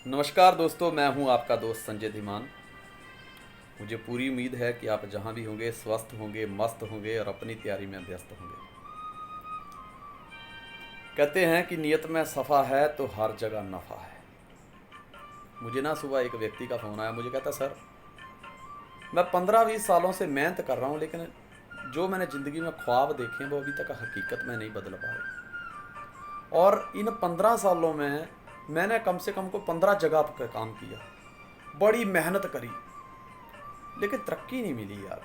नमस्कार दोस्तों, मैं हूं आपका दोस्त संजय धीमान। मुझे पूरी उम्मीद है कि आप जहां भी होंगे स्वस्थ होंगे, मस्त होंगे और अपनी तैयारी में व्यस्त होंगे। कहते हैं कि नियत में सफ़ा है तो हर जगह नफ़ा है। मुझे ना सुबह एक व्यक्ति का फ़ोन आया, मुझे कहता सर मैं 15-20 सालों से मेहनत कर रहा हूं, लेकिन जो मैंने ज़िंदगी में ख्वाब देखे हैं वो अभी तक हकीकत में नहीं बदल पाए। और इन 15 सालों में मैंने कम से कम को 15 जगह पर काम किया, बड़ी मेहनत करी, लेकिन तरक्की नहीं मिली यार।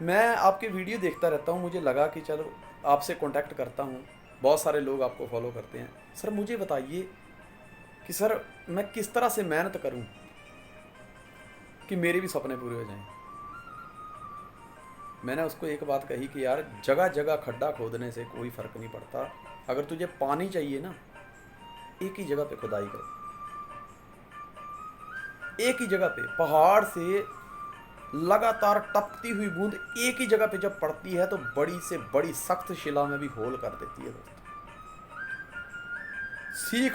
मैं आपके वीडियो देखता रहता हूँ, मुझे लगा कि चलो आपसे कांटेक्ट करता हूँ। बहुत सारे लोग आपको फॉलो करते हैं। सर मुझे बताइए कि सर मैं किस तरह से मेहनत करूँ कि मेरे भी सपने पूरे हो जाएं। मैंने उसको एक बात कही कि यार जगह जगह खड्डा खोदने से कोई फ़र्क नहीं पड़ता। अगर तुझे पानी चाहिए ना, एक ही जगह पे खुदाई करो। एक ही जगह पे पहाड़ से लगातार टपकती हुई बूंद एक ही जगह पे जब पड़ती है तो बड़ी से बड़ी सख्त शिला में भी होल कर देती है दोस्त। सीख।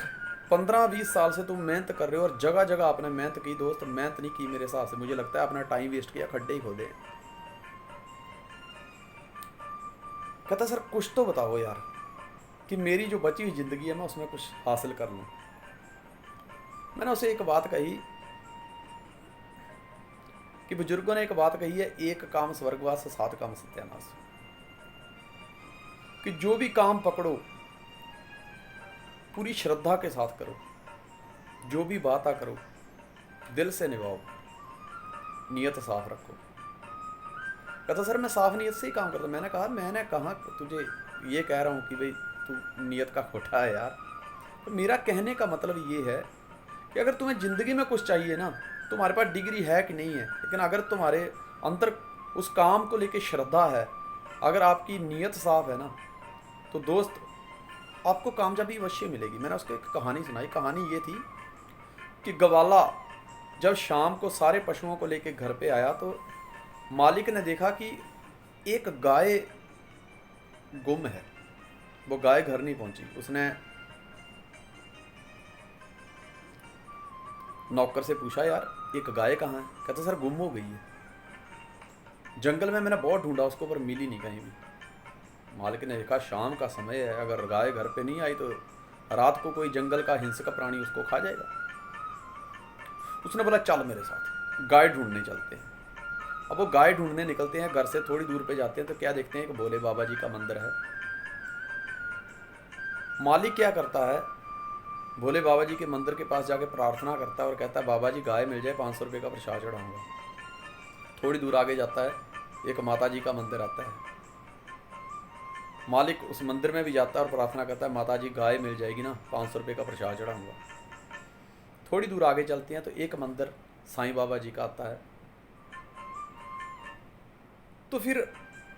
15-20 साल से तुम मेहनत कर रहे हो और जगह जगह आपने मेहनत की दोस्त। मेहनत नहीं की मेरे हिसाब से, मुझे लगता है आपने टाइम वेस्ट किया, खड्डे ही खोदे। कहता सर कुछ तो बताओ यार कि मेरी जो बची हुई ज़िंदगी है मैं उसमें कुछ हासिल कर लूँ। मैंने उसे एक बात कही कि बुजुर्गों ने एक बात कही है, एक काम स्वर्गवास, 7 काम सत्यानाश। कि जो भी काम पकड़ो पूरी श्रद्धा के साथ करो, जो भी बात करो दिल से निभाओ, नियत साफ रखो। कहता सर मैं साफ नियत से ही काम करता। मैंने कहा तुझे ये कह रहा हूँ कि भाई तू नियत का खोटा है यार। तो मेरा कहने का मतलब ये है कि अगर तुम्हें ज़िंदगी में कुछ चाहिए ना, तुम्हारे पास डिग्री है कि नहीं है, लेकिन अगर तुम्हारे अंदर उस काम को लेके श्रद्धा है, अगर आपकी नीयत साफ है ना, तो दोस्त आपको कामयाबी अवश्य मिलेगी। मैंने उसको एक कहानी सुनाई। कहानी ये थी कि गवाला जब शाम को सारे पशुओं को लेके घर पे आया तो मालिक ने देखा कि एक गाय गुम है। वो गाय घर नहीं पहुंची। उसने नौकर से पूछा यार एक गाय कहाँ है। कहता सर गुम हो गई है, जंगल में मैंने बहुत ढूंढा उसको पर मिली नहीं कहीं भी। मालिक ने देखा शाम का समय है, अगर गाय घर पे नहीं आई तो रात को कोई जंगल का हिंसक प्राणी उसको खा जाएगा। उसने बोला चल मेरे साथ गाय ढूंढने चलते हैं। अब वो गाय ढूंढने निकलते हैं, घर से थोड़ी दूर पे जाते हैं तो क्या देखते हैं कि भोले बाबा जी का मंदिर है। मालिक क्या करता है, भोले बाबा जी के मंदिर के पास जाके प्रार्थना करता है और कहता है बाबा जी गाय मिल जाए, 500 रुपये का प्रसाद चढ़ाऊंगा। थोड़ी दूर आगे जाता है, एक माता जी का मंदिर आता है। मालिक उस मंदिर में भी जाता है और प्रार्थना करता है माता जी गाय मिल जाएगी ना, 500 रुपये का प्रसाद चढ़ाऊंगा। थोड़ी दूर आगे चलते हैं तो एक मंदिर साईं बाबा जी का आता है। तो फिर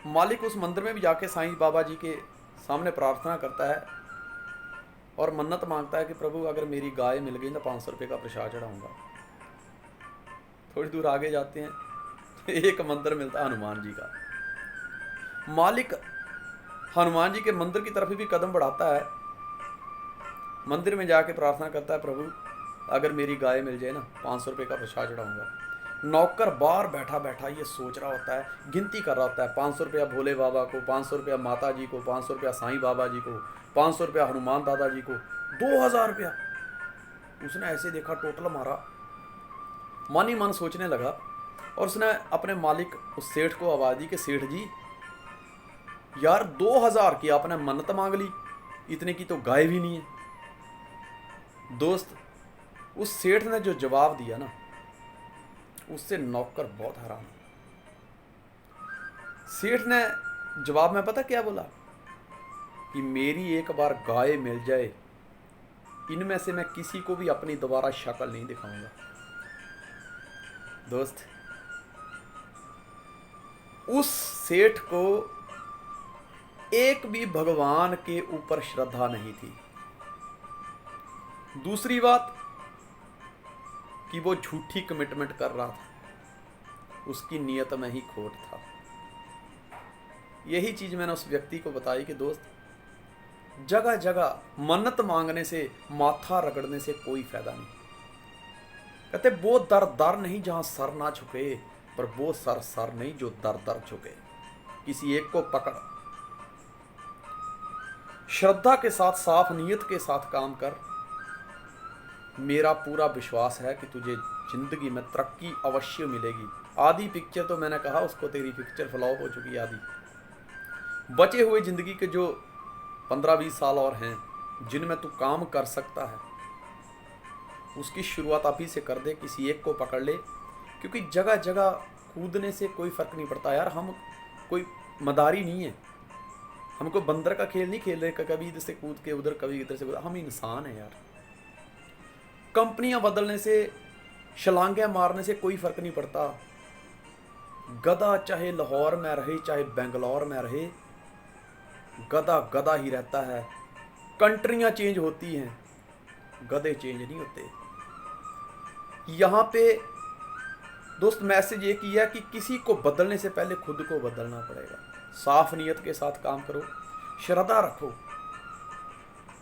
मालिक उस मंदिर में भी जाके साईं बाबा जी के सामने प्रार्थना करता है और मन्नत मांगता है कि प्रभु अगर मेरी गाय मिल गई तो 500 रुपये का प्रसाद चढ़ाऊंगा। थोड़ी दूर आगे जाते हैं एक मंदिर मिलता है हनुमान जी का। मालिक हनुमान जी के मंदिर की तरफ भी कदम बढ़ाता है, मंदिर में जाके प्रार्थना करता है प्रभु अगर मेरी गाय मिल जाए ना, 500 रुपये का प्रसाद चढ़ाऊंगा। नौकर बाहर बैठा बैठा ये सोच रहा होता है, गिनती कर रहा होता है, 500 रुपया भोले बाबा को, 500 रुपया माता जी को, 500 रुपया साईं बाबा जी को, 500 रुपया हनुमान दादा जी को, 2000 रुपया। उसने ऐसे देखा, टोटल मारा, मन ही मन सोचने लगा और उसने अपने मालिक उस सेठ को आवाज़ दी कि सेठ जी यार 2000 की आपने मन्नत मांग ली, इतने की तो गाय भी नहीं है। दोस्त उस सेठ ने जो जवाब दिया ना, उससे नौकर बहुत हैरान। सेठ ने जवाब में पता क्या बोला कि मेरी एक बार गाय मिल जाए, इनमें से मैं किसी को भी अपनी दोबारा शक्ल नहीं दिखाऊंगा। दोस्त उस सेठ को एक भी भगवान के ऊपर श्रद्धा नहीं थी। दूसरी बात कि वो झूठी कमिटमेंट कर रहा था, उसकी नीयत में ही खोट था। यही चीज़ मैंने उस व्यक्ति को बताई कि दोस्त जगह जगह मन्नत मांगने से, माथा रगड़ने से कोई फायदा नहीं। कहते वो दर दर नहीं जहां सर ना झुके, पर वो सर सर नहीं जो दर दर झुके। किसी एक को पकड़, श्रद्धा के साथ, साफ नीयत के साथ काम कर। मेरा पूरा विश्वास है कि तुझे जिंदगी में तरक्की अवश्य मिलेगी। आधी पिक्चर तो मैंने कहा उसको, तेरी पिक्चर फ्लॉप हो चुकी है आधी। बचे हुए जिंदगी के जो 15-20 साल और हैं जिनमें तू काम कर सकता है, उसकी शुरुआत अभी से कर दे। किसी एक को पकड़ ले, क्योंकि जगह जगह कूदने से कोई फर्क नहीं पड़ता यार। हम कोई मदारी नहीं है, हमको बंदर का खेल नहीं खेल रहे, कभी इधर से कूद के उधर, कभी इधर से कूद। हम इंसान हैं यार। कंपनियां बदलने से, छलांगे मारने से कोई फर्क नहीं पड़ता। गधा चाहे लाहौर में रहे, चाहे बेंगलोर में रहे, गधा गधा ही रहता है। कंट्रियां चेंज होती हैं, गधे चेंज नहीं होते। यहाँ पे दोस्त मैसेज ये किया कि किसी को बदलने से पहले खुद को बदलना पड़ेगा। साफ नीयत के साथ काम करो, श्रद्धा रखो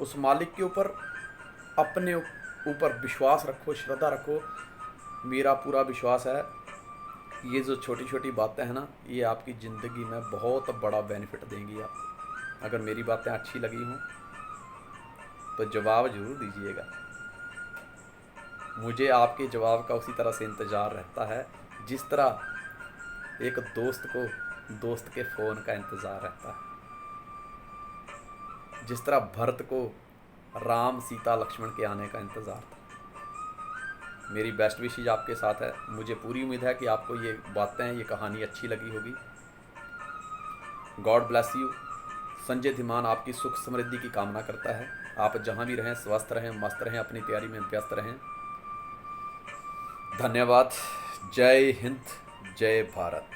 उस मालिक के ऊपर, अपने ऊपर विश्वास रखो, श्रद्धा रखो। मेरा पूरा विश्वास है ये जो छोटी छोटी बातें हैं ना, ये आपकी ज़िंदगी में बहुत बड़ा बेनिफिट देंगी। आप अगर मेरी बातें अच्छी लगी हों तो जवाब ज़रूर दीजिएगा। मुझे आपके जवाब का उसी तरह से इंतज़ार रहता है जिस तरह एक दोस्त को दोस्त के फ़ोन का इंतज़ार रहता है, जिस तरह भरत को राम सीता लक्ष्मण के आने का इंतज़ार था। मेरी बेस्ट विशेज आपके साथ है। मुझे पूरी उम्मीद है कि आपको ये बातें, ये कहानी अच्छी लगी होगी। God bless you. Sanjay Dhiman आपकी सुख समृद्धि की कामना करता है। आप जहाँ भी रहें स्वस्थ रहें, मस्त रहें, अपनी तैयारी में व्यस्त रहें। धन्यवाद। जय हिंद, जय भारत।